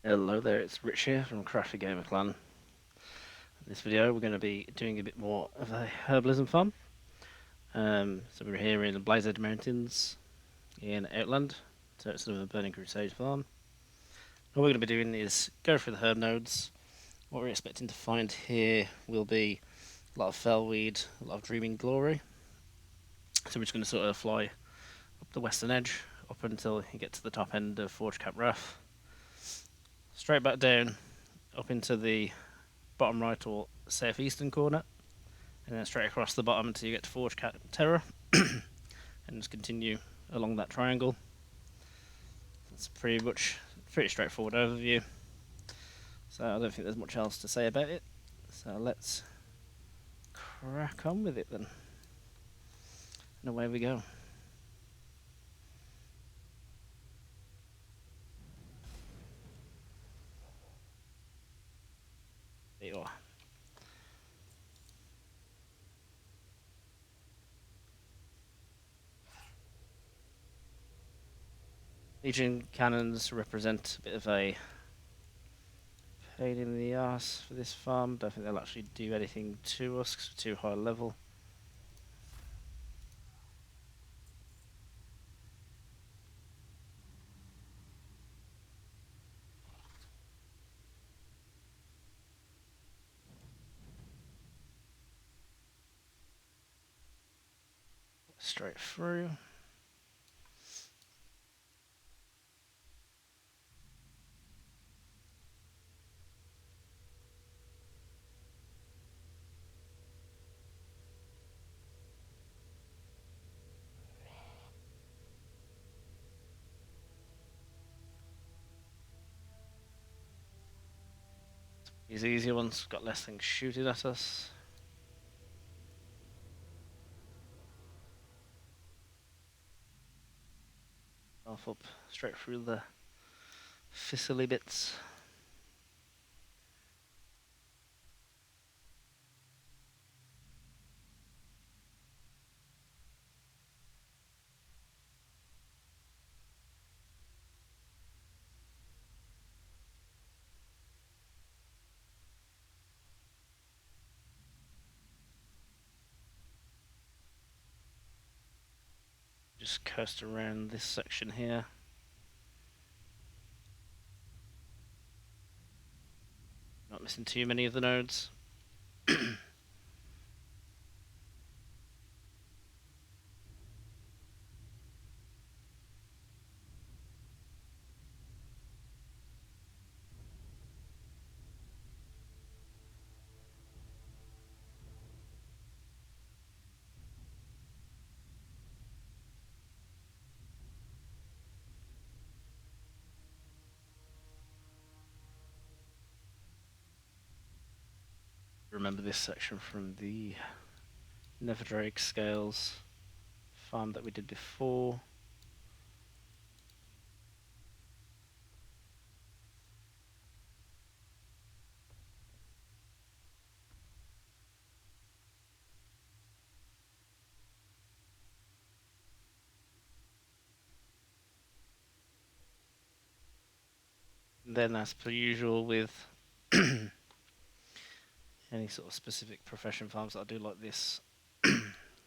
Hello there, it's Rich here from Crafty Gamer Clan. In this video we're going to be doing a bit more of a herbalism farm. So we're here in the Blazed Mountains in Outland, so it's sort of a Burning Crusade farm. What we're going to be doing is go through the herb nodes. What we're expecting to find here will be a lot of fellweed, a lot of dreaming glory. So we're just going to sort of fly up the western edge, up until you get to the top end of Forge Cap Wrath. Straight back down, up into the bottom right or southeastern corner, and then straight across the bottom until you get to Forge Cat Terror, and just continue along that triangle. That's pretty straightforward overview. So I don't think there's much else to say about it. So let's crack on with it then. And away we go. There you are. Legion cannons represent a bit of a pain in the ass for this farm. Don't think they'll actually do anything to us because we're too high level. Straight through. These easier ones got less things shooting at us. Off up straight through the fizzly bits. Just coast around this section here. Not missing too many of the nodes. Remember this section from the Neverdrake Scales farm that we did before. And then, as per usual with any sort of specific profession farms that I do like this,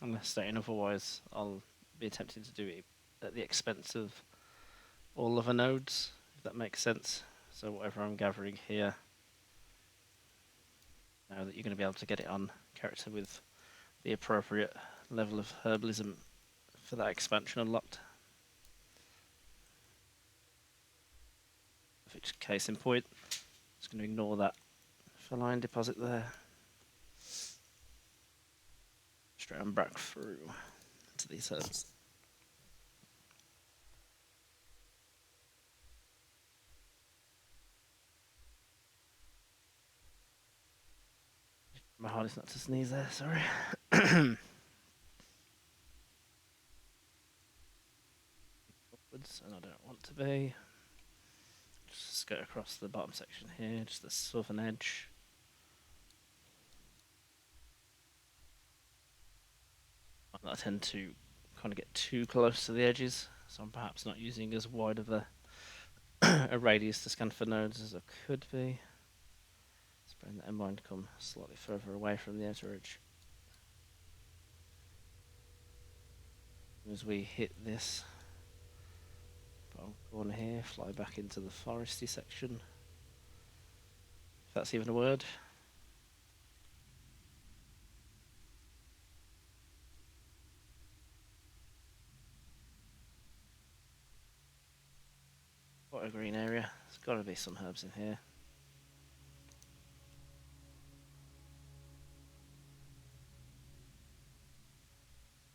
unless stating otherwise, I'll be attempting to do it at the expense of all other nodes, if that makes sense. So whatever I'm gathering here, now that you're going to be able to get it on character with the appropriate level of herbalism for that expansion unlocked. Which, case in point, just going to ignore that feline deposit there. Straight on back through to these herbs. My hardest not to sneeze there, sorry. Upwards, and I don't want to be. Just skirt across the bottom section here, just the southern edge. I tend to kind of get too close to the edges, so I'm perhaps not using as wide of a a radius to scan for nodes as there could be. Let's bring the M1 to come slightly further away from the outer edge. As we hit this bottom corner here, fly back into the foresty section. If that's even a word. What a green area. There's got to be some herbs in here.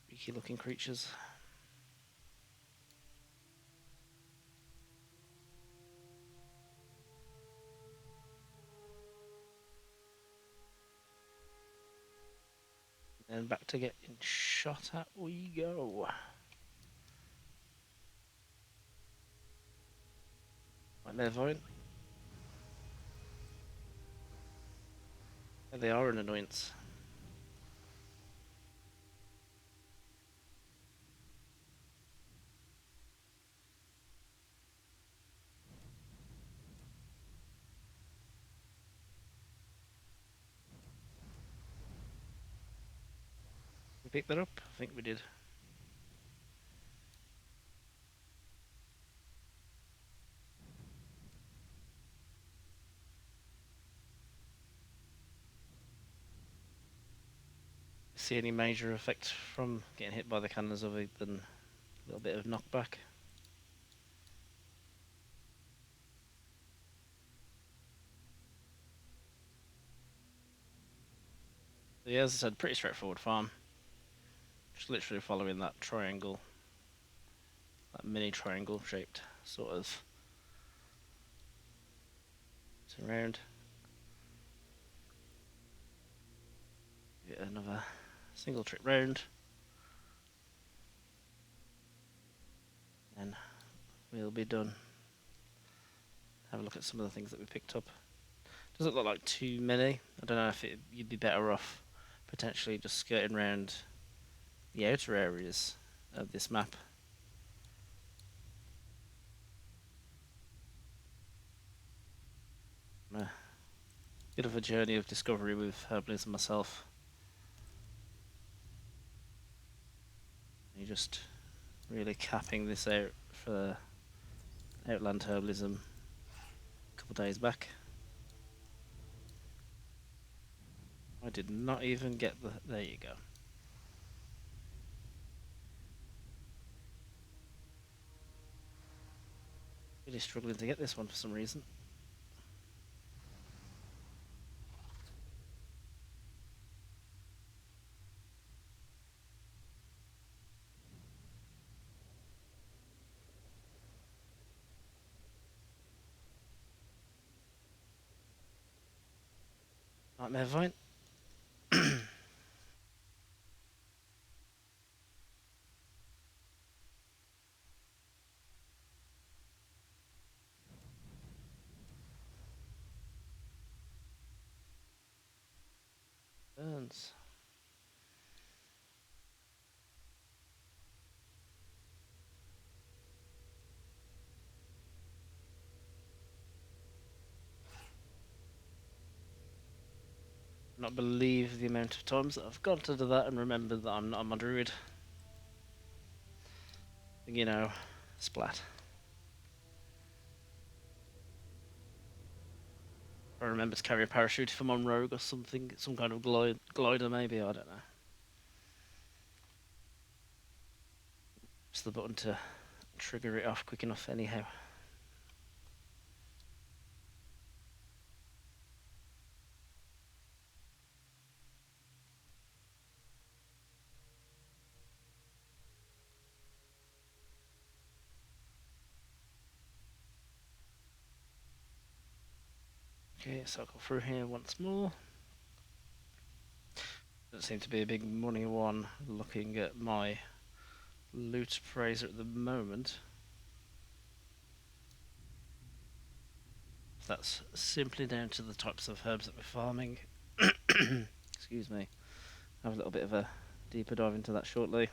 Freaky looking creatures. And back to getting shot at we go. Right there, Vine. Yeah, they are an annoyance. We picked that up? I think we did. See any major effect from getting hit by the cannons other than a little bit of knockback? So yeah, as I said, pretty straightforward farm. Just literally following that triangle, that mini triangle shaped sort of around. Get another single trip round, and we'll be done. Have a look at some of the things that we picked up. Doesn't look like too many. I don't know if you'd be better off potentially just skirting around the outer areas of this map. A bit of a journey of discovery with herbalism myself. You're just really capping this out for Outland Herbalism a couple of days back. I did not even get the... There you go. Really struggling to get this one for some reason. Nightmare Vine. Burns. Not believe the amount of times that I've got to do that and remember that I'm not a druid. You know, splat. I remember to carry a parachute if I'm on rogue or something, some kind of glider maybe, I don't know. It's the button to trigger it off quick enough anyhow. Okay, so I'll go through here once more. Doesn't seem to be a big money one looking at my loot appraiser at the moment. That's simply down to the types of herbs that we're farming. Excuse me. Have a little bit of a deeper dive into that shortly.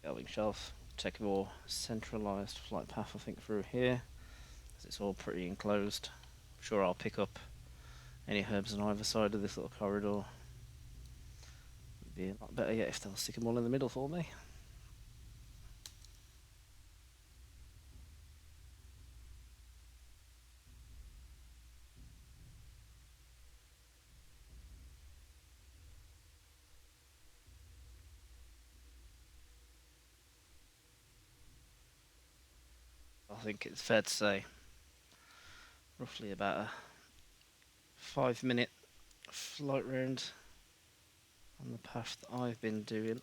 Shelving shelf. Take a more centralised flight path, I think, through here, as it's all pretty enclosed. I'm sure I'll pick up any herbs on either side of this little corridor. It'd be a lot better yet if they'll stick them all in the middle for me. I think it's fair to say roughly about a 5-minute flight round on the path that I've been doing.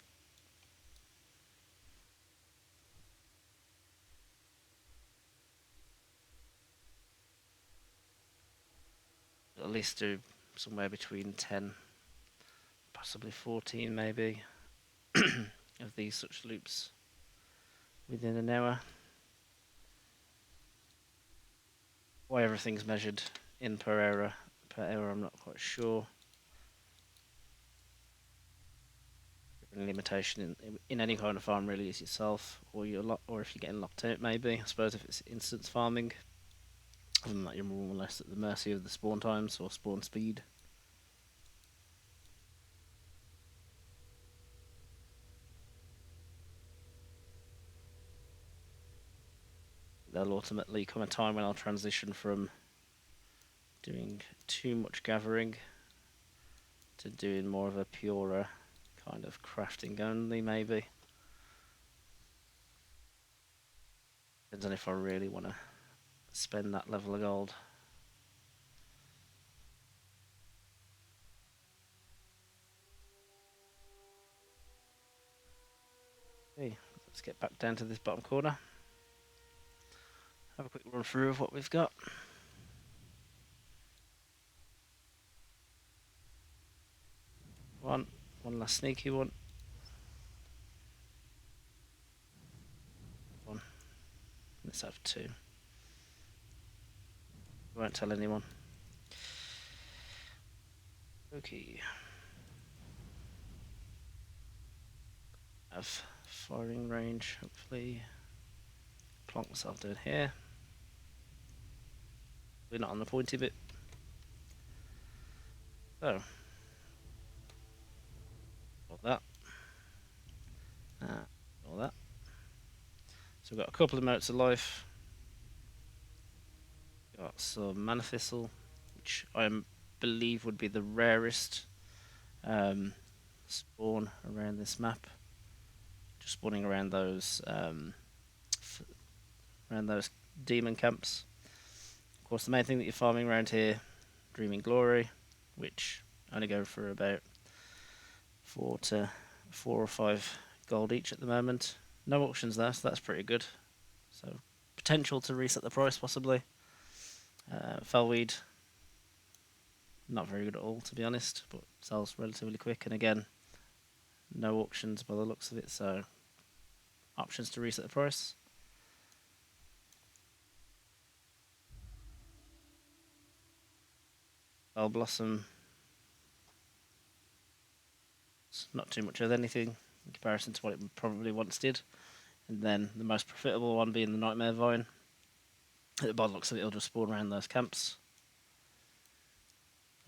At least do somewhere between 10, possibly 14 maybe, of these such loops within an hour. Why everything's measured in per hour, I'm not quite sure. Any limitation in any kind of farm really is yourself, or or if you're getting locked out, maybe. I suppose if it's instance farming, other than that, you're more or less at the mercy of the spawn times or spawn speed. There'll ultimately come a time when I'll transition from doing too much gathering to doing more of a purer kind of crafting only, maybe. Depends on if I really want to spend that level of gold. Okay, let's get back down to this bottom corner. Have a quick run through of what we've got. One last sneaky one. Let's have 2. Won't tell anyone. Okay. Have firing range, hopefully. Plonk myself down here. We're not on the pointy bit. So, all that. All that. So we've got a couple of motes of life. Got some mana thistle, which I believe would be the rarest spawn around this map. Just spawning around those demon camps. Of course, the main thing that you're farming around here, Dreaming Glory, which only go for about 4 or 5 gold each at the moment. No auctions there, so that's pretty good. So potential to reset the price possibly. Fellweed, not very good at all to be honest, but sells relatively quick. And again, no auctions by the looks of it, so options to reset the price. Bell Blossom, it's not too much of anything in comparison to what it probably once did. And then the most profitable one being the Nightmare Vine. By the looks of it, it'll just spawn around those camps.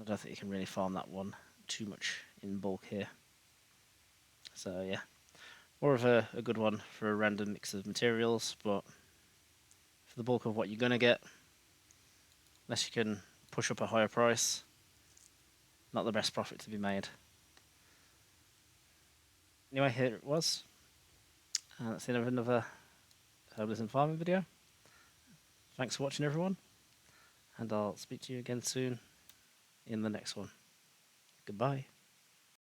I don't think you can really farm that one too much in bulk here. So yeah, more of a good one for a random mix of materials, but for the bulk of what you're going to get, unless you can push up a higher price, not the best profit to be made. Anyway, here it was. That's the end of another herbalism farming video. Thanks for watching, everyone, and I'll speak to you again soon in the next one. Goodbye.